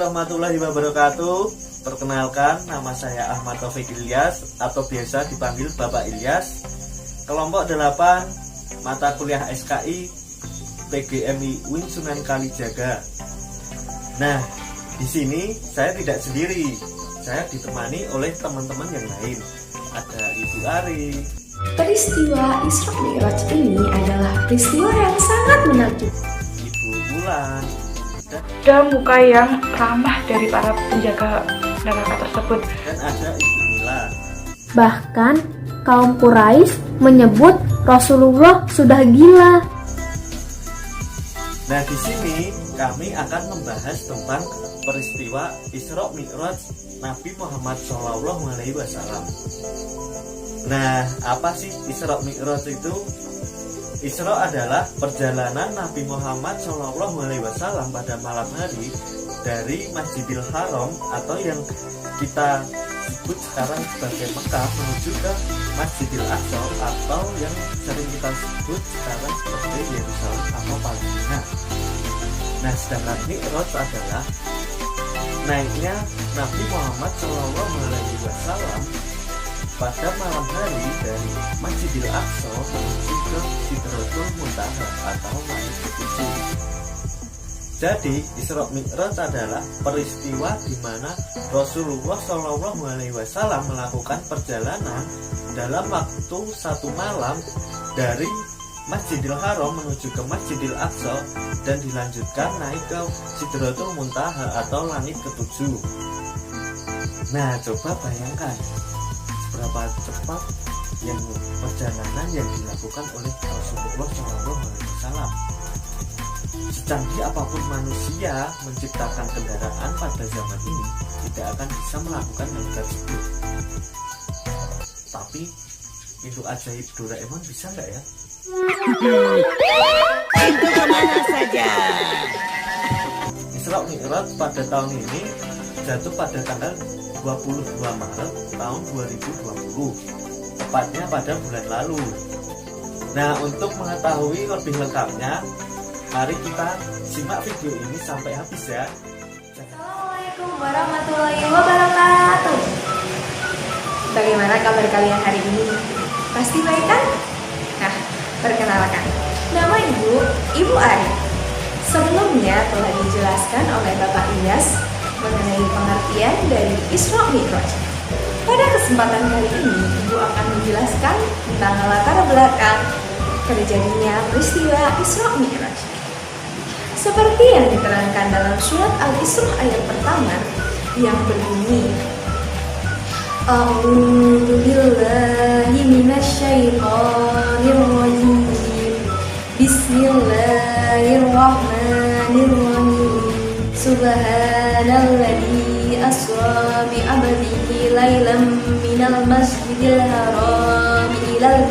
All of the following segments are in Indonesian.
warahmatullahi wabarakatuh. Perkenalkan, nama saya Ahmad Taufik Ilyas atau biasa dipanggil Bapak Ilyas. Kelompok 8 mata kuliah SKI PGMI UIN Sunan Kalijaga. Nah, di sini saya tidak sendiri. Saya ditemani oleh teman-teman yang lain. Ada Ibu Ari. Peristiwa Isra Mi'raj ini adalah peristiwa yang sangat menakjubkan. Ibu Ulan. Ada muka yang ramah dari para penjaga neraka tersebut. Dan ada Ibu Mila. Bahkan kaum Quraisy menyebut Rasulullah sudah gila. Nah, di sini kami akan membahas tentang peristiwa Isra Mi'raj Nabi Muhammad SAW. Nah, apa sih Isra Mi'raj itu? Isra adalah perjalanan Nabi Muhammad SAW pada malam hari dari Masjidil Haram atau yang kita sebut sekarang sebagai Mekah menuju ke Masjidil Aqsa atau yang sering kita sebut sekarang sebagai Yerusalem atau Palestina. Nah, sedangkan Mi'raj adalah naiknya Nabi Muhammad SAW pada malam hari dari Masjidil Aqsa menuju ke Sidratul Muntaha atau langit ketujuh. Jadi Isra Mi'raj adalah peristiwa di mana Rasulullah SAW melakukan perjalanan dalam waktu satu malam dari Masjidil Haram menuju ke Masjidil Aqsa dan dilanjutkan naik ke Sidratul Muntaha atau langit ketujuh. Nah, coba bayangkan berapa cepat yang perjalanan yang dilakukan oleh Rasulullah SAW. Secanggih apapun manusia menciptakan kendaraan pada zaman ini, tidak akan bisa melakukan hal tersebut. Tapi pintu ajaib Doraemon bisa nggak ya? Itu kemana saja? Isra Mi'raj pada tahun ini jatuh pada tanggal 22 Maret tahun 2020, tepatnya pada bulan lalu. Nah, untuk mengetahui lebih lengkapnya, mari kita simak video ini sampai habis ya. Assalamualaikum warahmatullahi wabarakatuh. Bagaimana kabar kalian hari ini? Pasti baik kan? Nah, perkenalkan, nama Ibu Ari. Sebelumnya telah dijelaskan oleh Bapak Ilyas mengenai pengertian dari Isra Mi'raj. Pada kesempatan kali ini, Ibu akan menjelaskan tentang latar belakang terjadinya peristiwa Isra Mi'raj. Seperti yang diterangkan dalam surat Al-Isra ayat pertama yang berbunyi, A'udzu billahi minasyaitonir rajim. Bismillahirrahmanirrahim. Subhanalladzi asra bi 'abdihi lailan minal masjidil haram ilal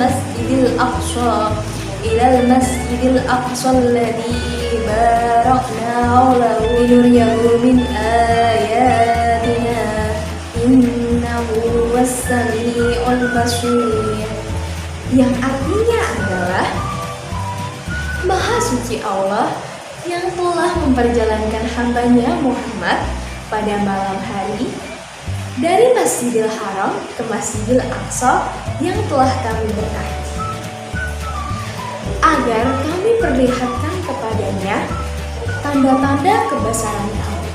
masjidil aqsa alladzi barakna hawlahu linuriyahu min ayatina innahu was-sami'ul basir. Yang artinya adalah Maha Suci Allah yang telah memperjalankan hambanya Muhammad pada malam hari dari Masjidil Haram ke Masjidil Aqsa yang telah kami berkati, agar kami perlihatkan kepadanya tanda-tanda kebesaran kami.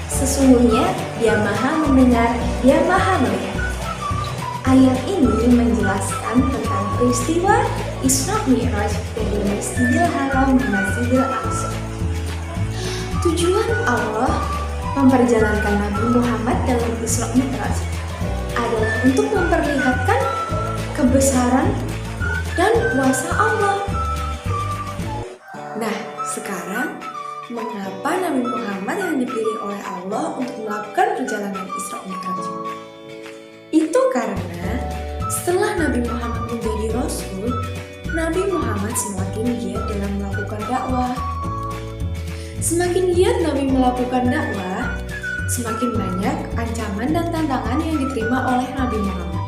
Sesungguhnya Dia Maha mendengar, Dia Maha melihat. Ayat ini menjelaskan tentang peristiwa Isra Mi'raj dari Masjidil Haram ke Masjidil Aqsa. Tujuan Allah memperjalankan Nabi Muhammad dalam Isra Mi'raj adalah untuk memperlihatkan kebesaran dan kuasa Allah. Nah, sekarang mengapa Nabi Muhammad yang dipilih oleh Allah untuk melakukan perjalanan Isra Mi'raj? Itu karena setelah Nabi Muhammad menjadi Rasul, Nabi Muhammad semakin giat dalam melakukan dakwah. Semakin giat Nabi melakukan dakwah, semakin banyak ancaman dan tantangan yang diterima oleh Nabi Muhammad.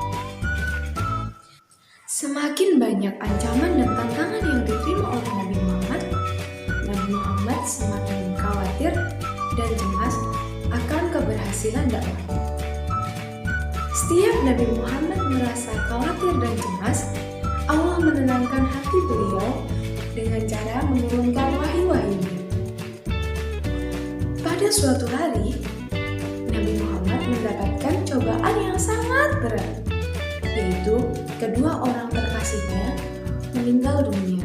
Semakin banyak ancaman dan tantangan yang diterima oleh Nabi Muhammad semakin khawatir dan cemas akan keberhasilan dakwahnya. Setiap Nabi Muhammad merasa khawatir dan cemas, Allah menenangkan hati beliau dengan cara menurunkan wahyu-wahyunya. Pada suatu hari, Nabi Muhammad mendapatkan cobaan yang sangat berat, yaitu kedua orang terkasihnya meninggal dunia.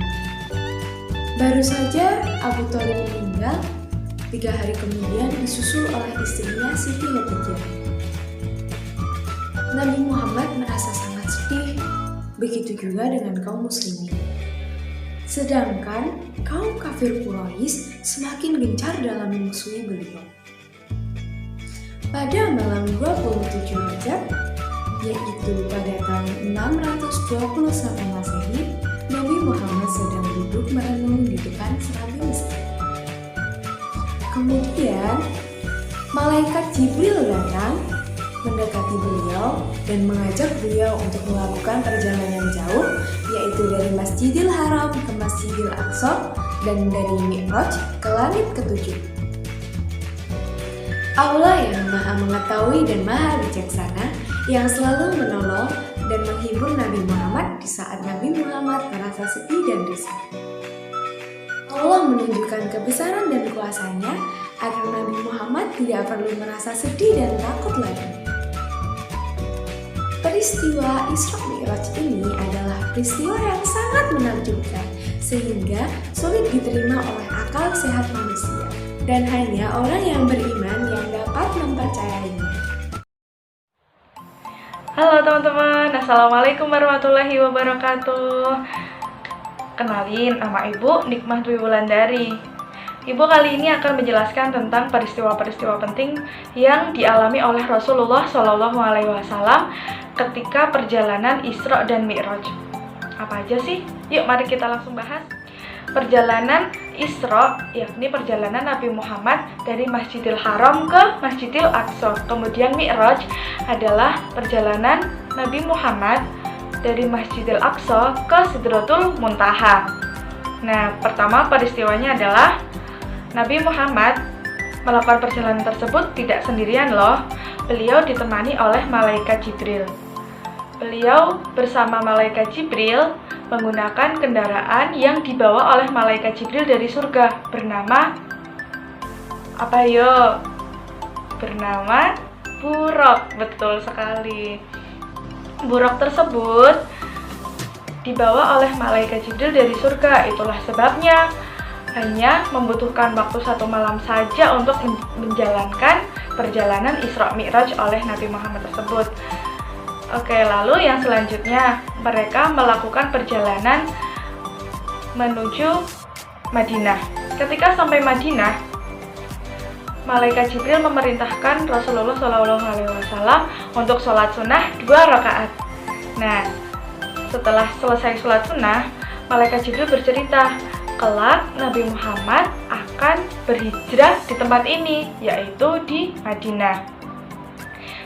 Baru saja Abu Thalib meninggal, 3 hari kemudian disusul oleh istrinya Siti Khadijah. Nabi Muhammad merasa sangat sedih, begitu juga dengan kaum muslimin. Sedangkan kaum kafir Quraisy semakin gencar dalam memusuhi beliau. Pada malam 27 Rajab, yaitu pada tahun 621 Masehi, Nabi Muhammad sedang duduk merenung di depan serambi masjid. Kemudian, malaikat Jibril datang mendekati beliau dan mengajak beliau untuk melakukan perjalanan jauh, yaitu dari Masjidil Haram ke Masjidil Aqsa dan dari Mi'raj ke langit ketujuh. Allah yang Maha Mengetahui dan Maha Bijaksana yang selalu menolong dan menghibur Nabi Muhammad di saat Nabi Muhammad merasa sedih dan risau. Allah menunjukkan kebesaran dan kuasa-Nya agar Nabi Muhammad tidak perlu merasa sedih dan takut lagi. Peristiwa Isra Mi'raj ini adalah peristiwa yang sangat menakjubkan, sehingga sulit diterima oleh akal sehat manusia, dan hanya orang yang beriman yang dapat mempercayainya. Halo teman-teman, Assalamualaikum warahmatullahi wabarakatuh. Kenalin, nama Ibu Nikmah Dwi Wulandari. Ibu kali ini akan menjelaskan tentang peristiwa-peristiwa penting yang dialami oleh Rasulullah SAW ketika perjalanan Isra dan Mi'raj. Apa aja sih? Yuk mari kita langsung bahas. Perjalanan Isra, yakni perjalanan Nabi Muhammad dari Masjidil Haram ke Masjidil Aqsa. Kemudian Mi'raj adalah perjalanan Nabi Muhammad dari Masjidil Aqsa ke Sidratul Muntaha. Nah, pertama peristiwanya adalah Nabi Muhammad melakukan perjalanan tersebut tidak sendirian loh. Beliau ditemani oleh malaikat Jibril. Beliau bersama malaikat Jibril menggunakan kendaraan yang dibawa oleh malaikat Jibril dari surga bernama apa yo? Bernama Buraq. Betul sekali. Buraq tersebut dibawa oleh malaikat Jibril dari surga. Itulah sebabnya hanya membutuhkan waktu 1 malam saja untuk menjalankan perjalanan Isra Mi'raj oleh Nabi Muhammad tersebut. Oke, lalu yang selanjutnya mereka melakukan perjalanan menuju Madinah. Ketika sampai Madinah, malaikat Jibril memerintahkan Rasulullah SAW untuk sholat sunnah 2 rakaat. Nah, setelah selesai sholat sunnah, malaikat Jibril bercerita, kelak Nabi Muhammad akan berhijrah di tempat ini, yaitu di Madinah.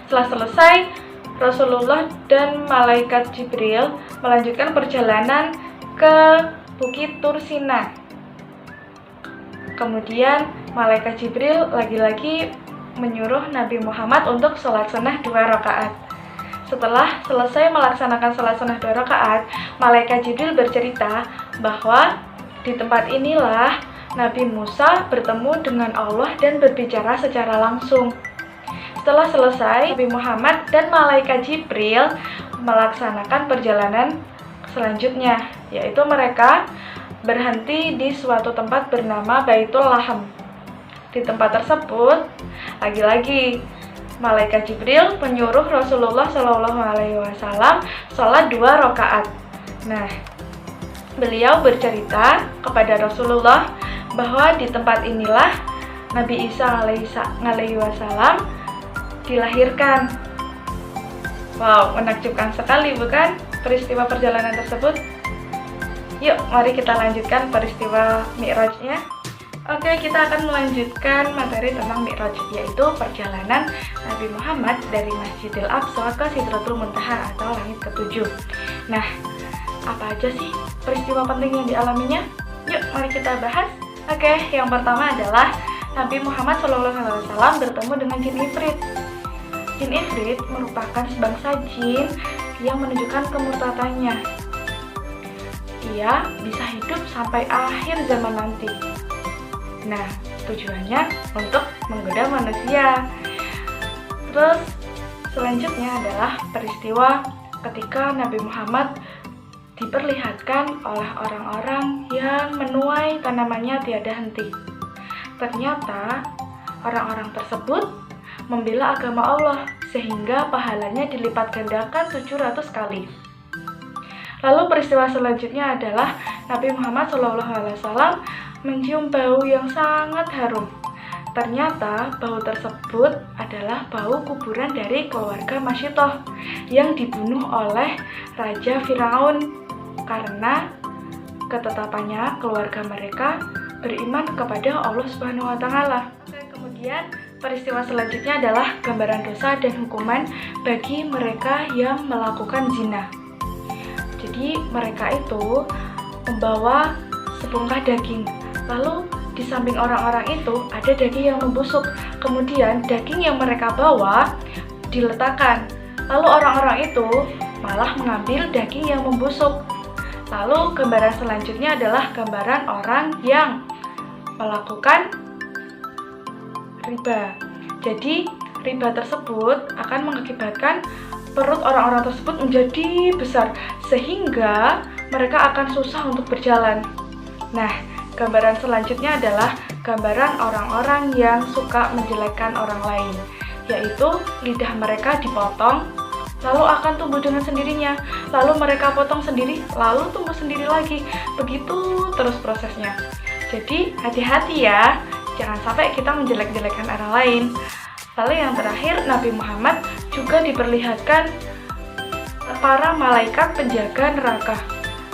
Setelah selesai, Rasulullah dan malaikat Jibril melanjutkan perjalanan ke Bukit Tursina. Kemudian malaikat Jibril lagi-lagi menyuruh Nabi Muhammad untuk sholat sunnah 2 rakaat. Setelah selesai melaksanakan sholat sunnah 2 rakaat, malaikat Jibril bercerita bahwa di tempat inilah Nabi Musa bertemu dengan Allah dan berbicara secara langsung. Setelah selesai, Nabi Muhammad dan malaikat Jibril melaksanakan perjalanan selanjutnya, yaitu mereka berhenti di suatu tempat bernama Baitul Laham. Di tempat tersebut, lagi-lagi malaikat Jibril menyuruh Rasulullah SAW sholat 2 rakaat. Nah, beliau bercerita kepada Rasulullah bahwa di tempat inilah Nabi Isa alaihi wasallam dilahirkan. Wow, menakjubkan sekali bukan peristiwa perjalanan tersebut? Yuk, mari kita lanjutkan peristiwa Mi'rajnya. Oke, kita akan melanjutkan materi tentang Mi'raj, yaitu perjalanan Nabi Muhammad dari Masjidil Aqsa ke Sidratul Muntaha atau langit ketujuh. Nah, apa aja sih peristiwa penting yang dialaminya? Yuk, mari kita bahas. Oke, yang pertama adalah Nabi Muhammad SAW bertemu dengan jin Ifrit. Jin Ifrit merupakan sebangsa jin yang menunjukkan kemurtadannya. Ia bisa hidup sampai akhir zaman nanti. Nah, tujuannya untuk menggoda manusia. Terus selanjutnya adalah peristiwa ketika Nabi Muhammad diperlihatkan oleh orang-orang yang menuai tanamannya tiada henti. Ternyata orang-orang tersebut membela agama Allah sehingga pahalanya dilipat gandakan 700 kali. Lalu peristiwa selanjutnya adalah Nabi Muhammad SAW mencium bau yang sangat harum. Ternyata bau tersebut adalah bau kuburan dari keluarga Masyitoh yang dibunuh oleh Raja Firaun karena ketetapannya keluarga mereka beriman kepada Allah Subhanahu wa Ta'ala. Kemudian peristiwa selanjutnya adalah gambaran dosa dan hukuman bagi mereka yang melakukan zina. Jadi mereka itu membawa sebongkah daging, lalu di samping orang-orang itu ada daging yang membusuk. Kemudian daging yang mereka bawa diletakkan. Lalu orang-orang itu malah mengambil daging yang membusuk. Lalu gambaran selanjutnya adalah gambaran orang yang melakukan riba. Jadi riba tersebut akan mengakibatkan perut orang-orang tersebut menjadi besar sehingga mereka akan susah untuk berjalan. Nah, gambaran selanjutnya adalah gambaran orang-orang yang suka menjelekkan orang lain, yaitu lidah mereka dipotong, lalu akan tumbuh dengan sendirinya, lalu mereka potong sendiri, lalu tumbuh sendiri lagi, begitu terus prosesnya. Jadi hati-hati ya, jangan sampai kita menjelek-jelekan orang lain. Lalu yang terakhir, Nabi Muhammad juga diperlihatkan para malaikat penjaga neraka.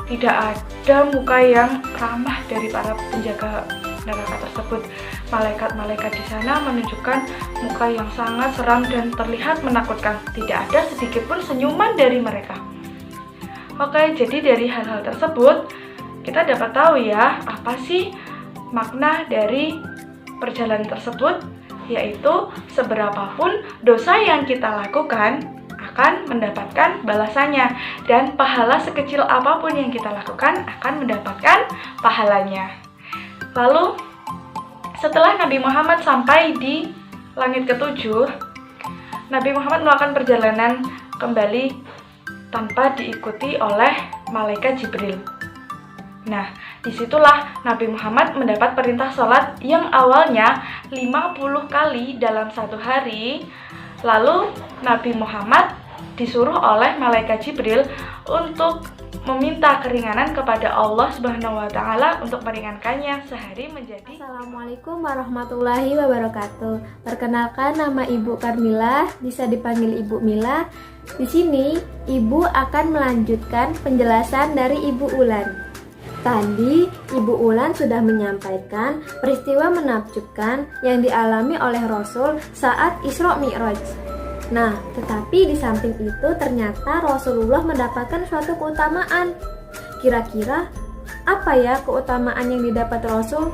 Tidak ada muka yang ramah dari para penjaga neraka tersebut. Malaikat-malaikat di sana menunjukkan muka yang sangat seram dan terlihat menakutkan. Tidak ada sedikit pun senyuman dari mereka. Oke, jadi dari hal-hal tersebut kita dapat tahu ya, apa sih makna dari perjalanan tersebut, yaitu seberapapun dosa yang kita lakukan akan mendapatkan balasannya, dan pahala sekecil apapun yang kita lakukan akan mendapatkan pahalanya. Lalu setelah Nabi Muhammad sampai di langit ketujuh, Nabi Muhammad melakukan perjalanan kembali tanpa diikuti oleh malaikat Jibril. Nah, disitulah Nabi Muhammad mendapat perintah sholat yang awalnya 50 kali dalam satu hari. Lalu Nabi Muhammad disuruh oleh malaikat Jibril untuk meminta keringanan kepada Allah Subhanahu wa Ta'ala untuk meringankannya sehari menjadi. Assalamualaikum warahmatullahi wabarakatuh. Perkenalkan, nama Ibu Karmila, bisa dipanggil Ibu Mila. Di sini Ibu akan melanjutkan penjelasan dari Ibu Ulan. Tadi Ibu Ulan sudah menyampaikan peristiwa menakjubkan yang dialami oleh Rasul saat Isra Mi'raj. Nah, tetapi di samping itu ternyata Rasulullah mendapatkan suatu keutamaan. Kira-kira apa ya keutamaan yang didapat Rasul?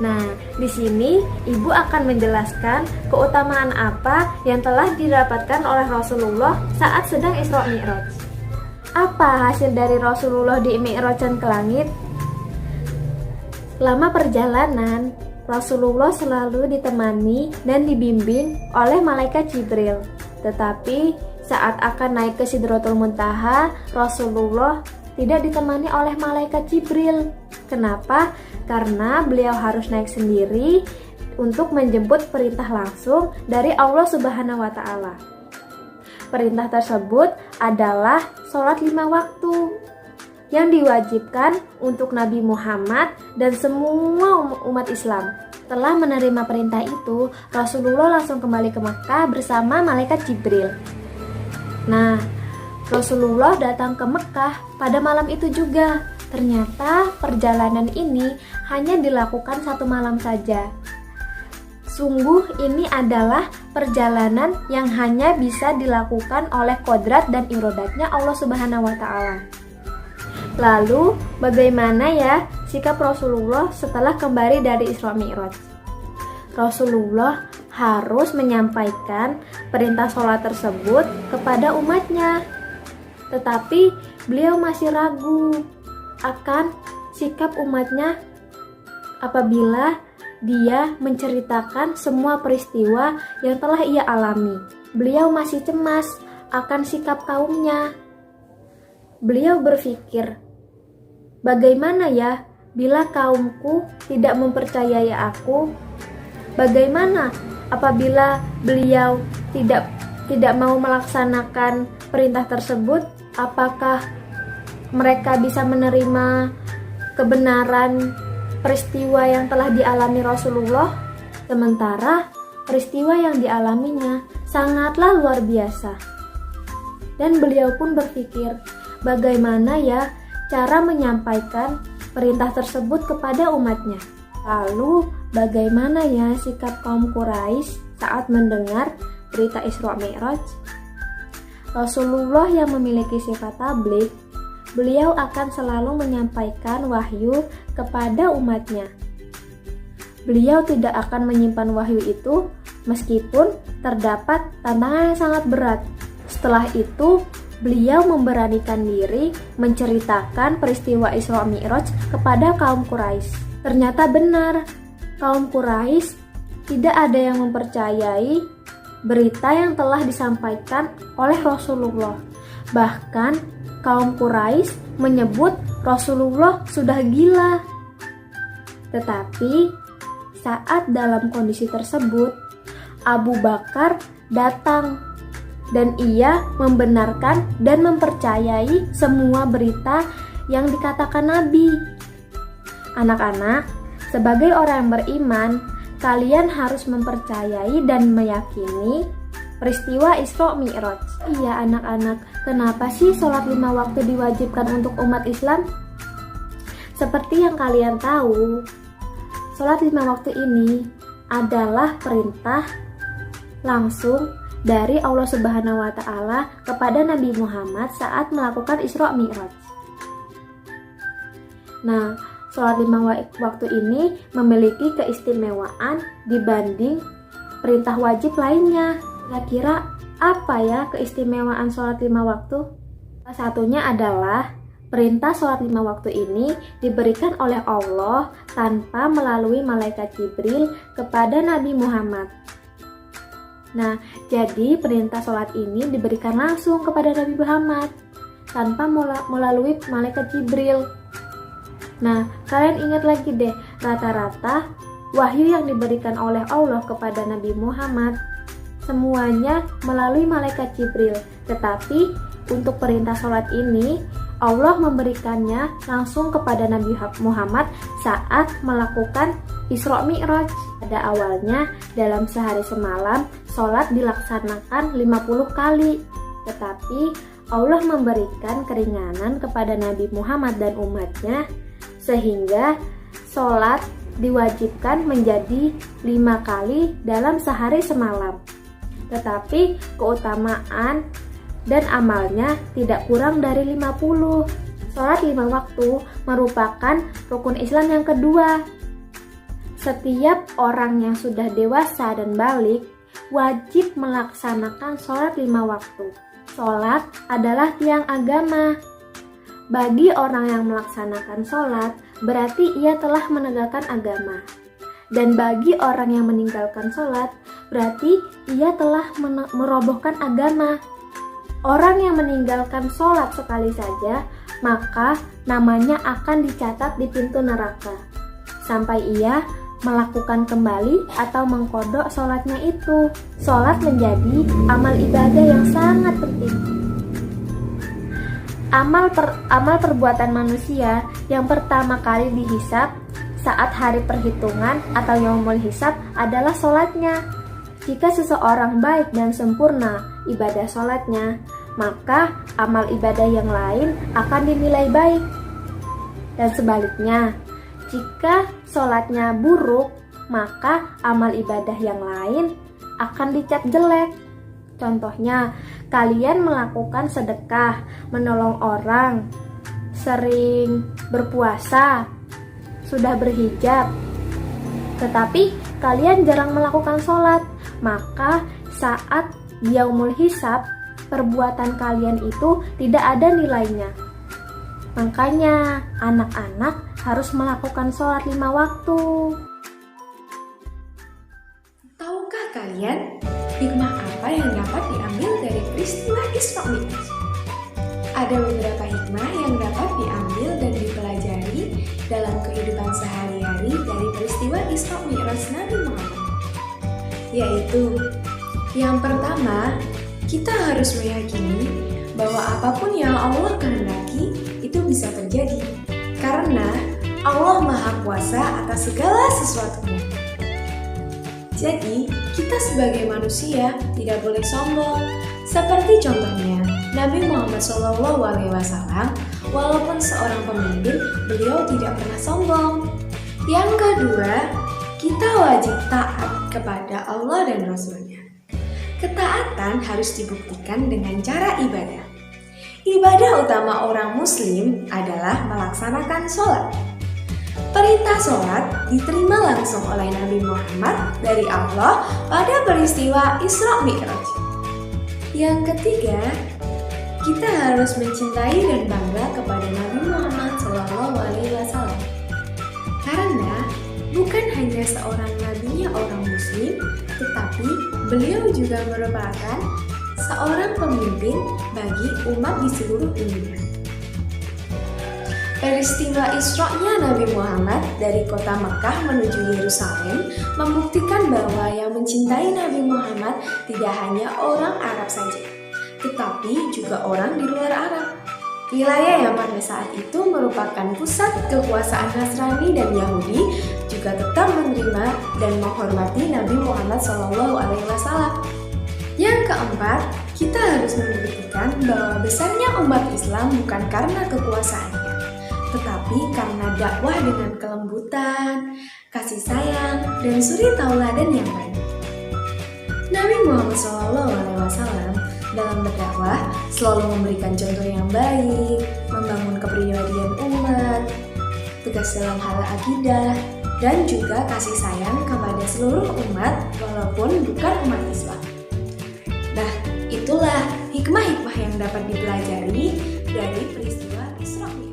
Nah, di sini Ibu akan menjelaskan keutamaan apa yang telah didapatkan oleh Rasulullah saat sedang Isra Mi'raj. Apa hasil dari Rasulullah di Mi'rajan ke langit? Selama perjalanan, Rasulullah selalu ditemani dan dibimbing oleh malaikat Jibril. Tetapi saat akan naik ke Sidratul Muntaha, Rasulullah tidak ditemani oleh malaikat Jibril. Kenapa? Karena beliau harus naik sendiri untuk menjemput perintah langsung dari Allah Subhanahu wa Ta'ala. Perintah tersebut adalah sholat 5 waktu yang diwajibkan untuk Nabi Muhammad dan semua umat Islam. Setelah menerima perintah itu, Rasulullah langsung kembali ke Mekah bersama malaikat Jibril. Nah, Rasulullah datang ke Mekah pada malam itu juga. Ternyata perjalanan ini hanya dilakukan 1 malam saja. Sungguh ini adalah perjalanan yang hanya bisa dilakukan oleh kodrat dan irodatnya Allah Subhanahu wa Ta'ala. Lalu, bagaimana ya sikap Rasulullah setelah kembali dari Isra Mi'raj? Rasulullah harus menyampaikan perintah sholat tersebut kepada umatnya. Tetapi beliau masih ragu akan sikap umatnya apabila dia menceritakan semua peristiwa yang telah ia alami. Beliau masih cemas akan sikap kaumnya. Beliau berpikir, bagaimana ya bila kaumku tidak mempercayai aku? Bagaimana apabila beliau tidak mau melaksanakan perintah tersebut? Apakah mereka bisa menerima kebenaran peristiwa yang telah dialami Rasulullah? Sementara peristiwa yang dialaminya sangatlah luar biasa. Dan beliau pun berpikir, bagaimana ya cara menyampaikan perintah tersebut kepada umatnya? Lalu, bagaimana ya sikap kaum Quraisy saat mendengar berita Isra Mi'raj? Rasulullah yang memiliki sifat tabligh, beliau akan selalu menyampaikan wahyu kepada umatnya. Beliau tidak akan menyimpan wahyu itu meskipun terdapat tantangan yang sangat berat. Setelah itu, beliau memberanikan diri menceritakan peristiwa Isra Mi'raj kepada kaum Quraisy. Ternyata benar, kaum Quraisy tidak ada yang mempercayai berita yang telah disampaikan oleh Rasulullah. Bahkan kaum Quraisy menyebut Rasulullah sudah gila. Tetapi saat dalam kondisi tersebut, Abu Bakar datang dan ia membenarkan dan mempercayai semua berita yang dikatakan Nabi. Anak-anak, sebagai orang yang beriman, kalian harus mempercayai dan meyakini peristiwa Isra Mi'raj. Iya anak-anak, kenapa sih sholat 5 waktu diwajibkan untuk umat Islam? Seperti yang kalian tahu, sholat 5 waktu ini adalah perintah langsung dari Allah Subhanahu wa Ta'ala kepada Nabi Muhammad saat melakukan Isra Mi'raj. Nah, sholat 5 waktu ini memiliki keistimewaan dibanding perintah wajib lainnya. Kira-kira apa ya keistimewaan sholat 5 waktu? Salah satunya adalah perintah sholat 5 waktu ini diberikan oleh Allah tanpa melalui malaikat Jibril kepada Nabi Muhammad. Nah, jadi perintah sholat ini diberikan langsung kepada Nabi Muhammad tanpa melalui malaikat Jibril. Nah, kalian ingat lagi deh, rata-rata wahyu yang diberikan oleh Allah kepada Nabi Muhammad semuanya melalui malaikat Jibril. Tetapi untuk perintah sholat ini, Allah memberikannya langsung kepada Nabi Muhammad saat melakukan Isra Mi'raj. Pada awalnya, dalam sehari semalam, sholat dilaksanakan 50 kali. Tetapi Allah memberikan keringanan kepada Nabi Muhammad dan umatnya, sehingga sholat diwajibkan menjadi 5 kali dalam sehari semalam. Tetapi keutamaan dan amalnya tidak kurang dari 50. Sholat 5 waktu merupakan rukun Islam yang kedua. Setiap orang yang sudah dewasa dan balik wajib melaksanakan sholat 5 waktu. Sholat adalah tiang agama. Bagi orang yang melaksanakan sholat, berarti ia telah menegakkan agama. Dan bagi orang yang meninggalkan sholat, berarti ia telah merobohkan agama. Orang yang meninggalkan sholat sekali saja, maka namanya akan dicatat di pintu neraka, sampai ia melakukan kembali atau mengkodok sholatnya itu. Sholat menjadi amal ibadah yang sangat penting. Amal perbuatan manusia yang pertama kali dihisab saat hari perhitungan atau yaumul hisab adalah sholatnya. Jika seseorang baik dan sempurna ibadah sholatnya, maka amal ibadah yang lain akan dinilai baik. Dan sebaliknya, jika sholatnya buruk, maka amal ibadah yang lain akan dicap jelek. Contohnya, kalian melakukan sedekah, menolong orang, sering berpuasa, sudah berhijab, tetapi kalian jarang melakukan sholat, maka saat yaumul hisab, perbuatan kalian itu tidak ada nilainya. Makanya anak-anak harus melakukan sholat 5 waktu. Tahukah kalian hikmah apa yang dapat diambil dari peristiwa Isra Mi'raj? Ada beberapa hikmah yang dapat diambil dan dipelajari dalam kehidupan sehari-hari dari peristiwa Isra Mi'raj Nabi Muhammad. Yaitu, yang pertama, kita harus meyakini bahwa apapun yang Allah kehendaki itu bisa terjadi. Karena Allah Maha Kuasa atas segala sesuatunya. Jadi, kita sebagai manusia tidak boleh sombong. Seperti contohnya, Nabi Muhammad SAW, walaupun seorang pemimpin, beliau tidak pernah sombong. Yang kedua, kita wajib taat kepada Allah dan Rasul-Nya. Ketaatan harus dibuktikan dengan cara ibadah. Ibadah utama orang Muslim adalah melaksanakan sholat. Perintah sholat diterima langsung oleh Nabi Muhammad dari Allah pada peristiwa Isra Mi'raj. Yang ketiga, kita harus mencintai dan bangga kepada Nabi Muhammad SAW. Karena bukan hanya seorang nabinya orang Muslim, tetapi beliau juga merupakan seorang pemimpin bagi umat di seluruh dunia. Peristiwa Isra-nya Nabi Muhammad dari kota Mekah menuju Yerusalem membuktikan bahwa yang mencintai Nabi Muhammad tidak hanya orang Arab saja, tetapi juga orang di luar Arab. Wilayah yang pada saat itu merupakan pusat kekuasaan Nasrani dan Yahudi juga tetap menerima dan menghormati Nabi Muhammad SAW. Yang keempat, kita harus membuktikan bahwa besarnya umat Islam bukan karena kekuasaannya, tetapi karena dakwah dengan kelembutan, kasih sayang, dan suri tauladan yang baik. Nabi Muhammad SAW dalam berdakwah selalu memberikan contoh yang baik, membangun kepribadian umat, tegas dalam hal akidah, dan juga kasih sayang kepada seluruh umat walaupun bukan umat Islam. Nah, itulah hikmah-hikmah yang dapat dipelajari dari peristiwa Isra Mi'raj.